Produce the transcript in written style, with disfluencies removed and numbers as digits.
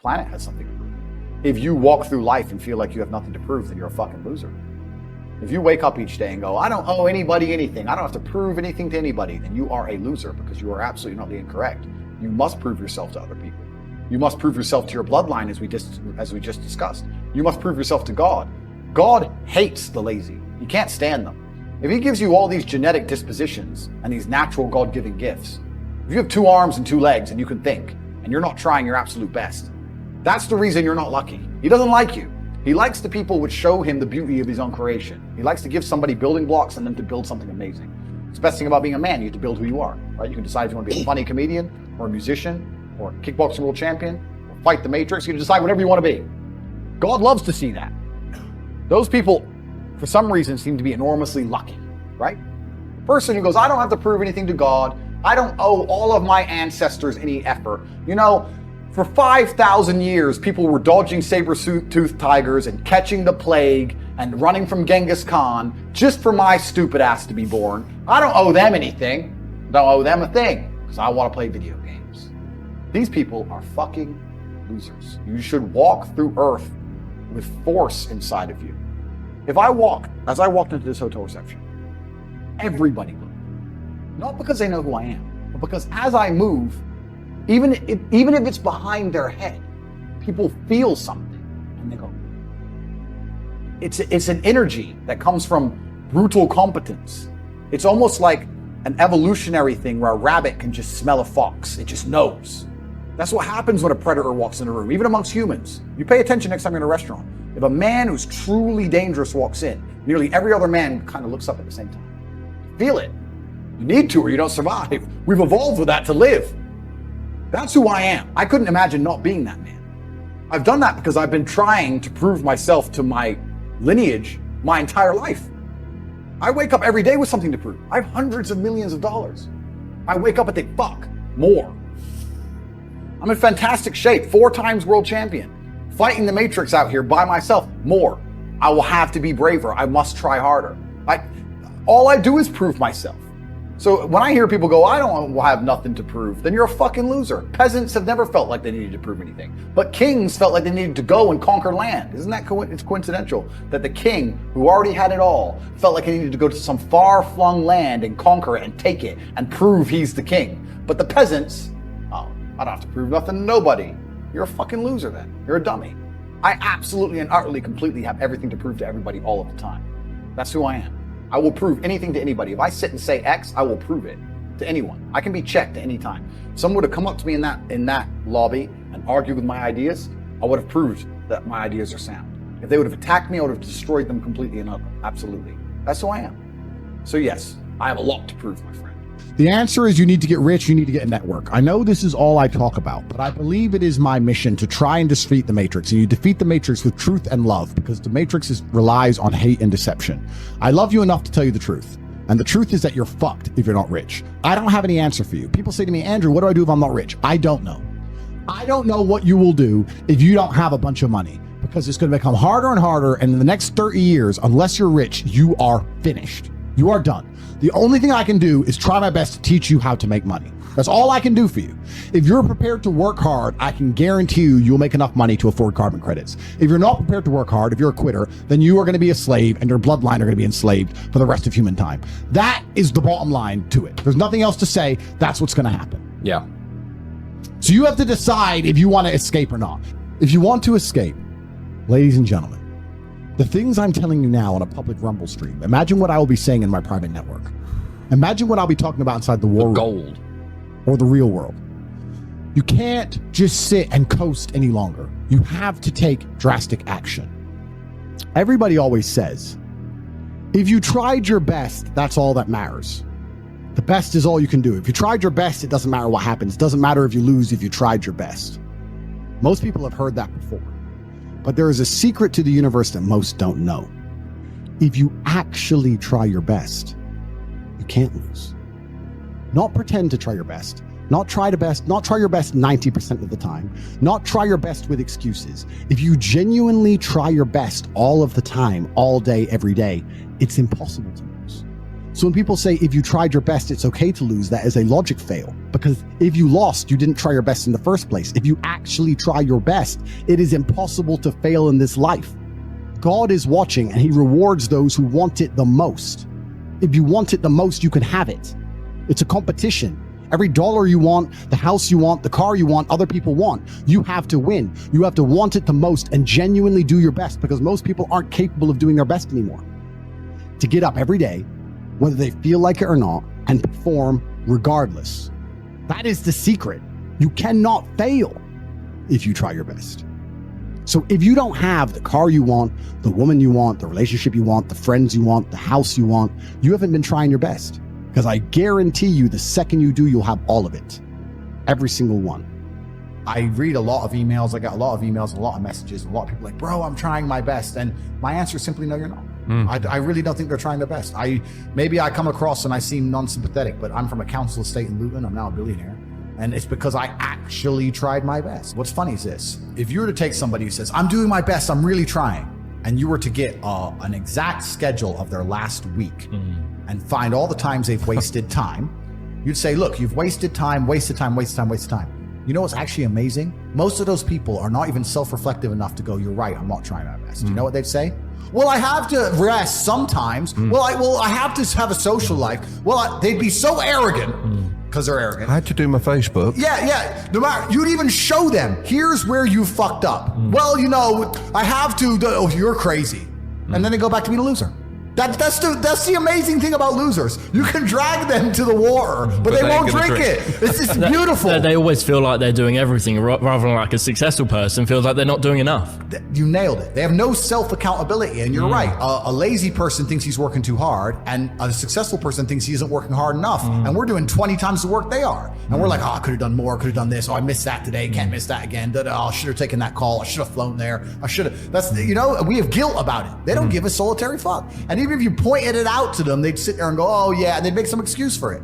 planet has something to prove. If you walk through life and feel like you have nothing to prove, then you're a fucking loser. If you wake up each day and go, I don't owe anybody anything, I don't have to prove anything to anybody, then you are a loser, because you are absolutely not incorrect. You must prove yourself to other people. You must prove yourself to your bloodline, as we just discussed. You must prove yourself to God. God hates the lazy. He can't stand them. If he gives you all these genetic dispositions and these natural God-given gifts, if you have 2 arms and 2 legs and you can think, and you're not trying your absolute best, that's the reason you're not lucky. He doesn't like you. He likes the people which show him the beauty of his own creation. He likes to give somebody building blocks and then to build something amazing. It's the best thing about being a man. You get to build who you are, right? You can decide if you want to be a funny comedian or a musician or a kickboxing world champion or fight the Matrix. You can decide whatever you want to be. God loves to see that. Those people, for some reason, seem to be enormously lucky, right? The person who goes, I don't have to prove anything to God. I don't owe all of my ancestors any effort. You know, for 5,000 years, people were dodging saber-toothed tigers and catching the plague and running from Genghis Khan just for my stupid ass to be born. I don't owe them anything. Don't owe them a thing, because I want to play video games. These people are fucking losers. You should walk through Earth with force inside of you. As I walked into this hotel reception, everybody looked. Not because they know who I am, but because as I move, even if it's behind their head, people feel something and they go. It's an energy that comes from brutal competence. It's almost like an evolutionary thing where a rabbit can just smell a fox. It just knows. That's what happens when a predator walks in a room, even amongst humans. You pay attention next time you're in a restaurant. If a man who's truly dangerous walks in, nearly every other man kind of looks up at the same time. Feel it. You need to or you don't survive. We've evolved with that to live. That's who I am. I couldn't imagine not being that man. I've done that because I've been trying to prove myself to my lineage my entire life. I wake up every day with something to prove. I have hundreds of millions of dollars. I wake up and think, fuck, more. I'm in fantastic shape, 4 times world champion. Fighting the Matrix out here by myself, more. I will have to be braver. I must try harder. All I do is prove myself. So when I hear people go, I don't have nothing to prove, then you're a fucking loser. Peasants have never felt like they needed to prove anything. But kings felt like they needed to go and conquer land. Isn't that it's coincidental that the king, who already had it all, felt like he needed to go to some far-flung land and conquer it and take it and prove he's the king. But the peasants, oh, I don't have to prove nothing to nobody. You're a fucking loser then. You're a dummy. I absolutely and utterly, completely have everything to prove to everybody all of the time. That's who I am. I will prove anything to anybody. If I sit and say X, I will prove it to anyone. I can be checked at any time. If someone would have come up to me in that lobby and argued with my ideas, I would have proved that my ideas are sound. If they would have attacked me, I would have destroyed them completely and utterly. Absolutely. That's who I am. So yes, I have a lot to prove, my friend. The answer is you need to get rich, you need to get a network. I know this is all I talk about, but I believe it is my mission to try and defeat the Matrix. And you defeat the Matrix with truth and love, because the Matrix relies on hate and deception. I love you enough to tell you the truth. And the truth is that you're fucked if you're not rich. I don't have any answer for you. People say to me, Andrew, what do I do if I'm not rich? I don't know. I don't know what you will do if you don't have a bunch of money, because it's going to become harder and harder. And in the next 30 years, unless you're rich, you are finished. You are done. The only thing I can do is try my best to teach you how to make money. That's all I can do for you. If you're prepared to work hard, I can guarantee you'll make enough money to afford carbon credits. If you're not prepared to work hard, if you're a quitter, then you are going to be a slave and your bloodline are going to be enslaved for the rest of human time. That is the bottom line to it. There's nothing else to say. That's what's going to happen. Yeah. So you have to decide if you want to escape or not. If you want to escape, ladies and gentlemen, the things I'm telling you now on a public Rumble stream, imagine what I will be saying in my private network. Imagine what I'll be talking about inside the war room gold or the real world. You can't just sit and coast any longer. You have to take drastic action. Everybody always says, if you tried your best, that's all that matters. The best is all you can do. If you tried your best, it doesn't matter what happens. It doesn't matter if you lose if you tried your best. Most people have heard that before. But there is a secret to the universe that most don't know. If you actually try your best, you can't lose. Not pretend to try your best. Not try your best 90% of the time. Not try your best with excuses. If you genuinely try your best all of the time, all day, every day, it's impossible to lose. So when people say, if you tried your best, it's okay to lose, that is a logic fail. Because if you lost, you didn't try your best in the first place. If you actually try your best, it is impossible to fail in this life. God is watching and he rewards those who want it the most. If you want it the most, you can have it. It's a competition. Every dollar you want, the house you want, the car you want, other people want, you have to win. You have to want it the most and genuinely do your best, because most people aren't capable of doing their best anymore. To get up every day, whether they feel like it or not, and perform regardless. That is the secret. You cannot fail if you try your best. So if you don't have the car you want, the woman you want, the relationship you want, the friends you want, the house you want, you haven't been trying your best. Because I guarantee you, the second you do, you'll have all of it. Every single one. I read a lot of emails. I got a lot of emails, a lot of messages. A lot of people like, bro, I'm trying my best. And my answer is simply, no, you're not. I really don't think they're trying their best. Maybe I come across and I seem non-sympathetic, but I'm from a council estate in Luton. I'm now a billionaire. And it's because I actually tried my best. What's funny is this. If you were to take somebody who says, I'm doing my best, I'm really trying, and you were to get an exact schedule of their last week and find all the times they've wasted time, you'd say, look, you've wasted time, wasted time, wasted time, wasted time. You know what's actually amazing? Most of those people are not even self-reflective enough to go, you're right, I'm not trying my best. You know what they'd say? Well, I have to rest sometimes. Well, I have to have a social life. Well, they'd be so arrogant because they're arrogant. I had to do my Facebook. Yeah. No matter, you'd even show them, here's where you fucked up. Well, you know, I have to, oh, you're crazy. And then they go back to being a loser. That's the amazing thing about losers. You can drag them to the water, but they won't drink it. It's beautiful. They always feel like they're doing everything, rather than like a successful person feels like they're not doing enough. You nailed it. They have no self-accountability, and you're right. A lazy person thinks he's working too hard, and a successful person thinks he isn't working hard enough. And we're doing 20 times the work they are. And we're like, oh, I could have done more, could have done this. Oh, I missed that today, can't miss that again. Oh, I should have taken that call. I should have flown there. I should have. That's, you know, we have guilt about it. They don't give a solitary fuck. And even if you pointed it out to them, they'd sit there and go, oh yeah, and they'd make some excuse for it.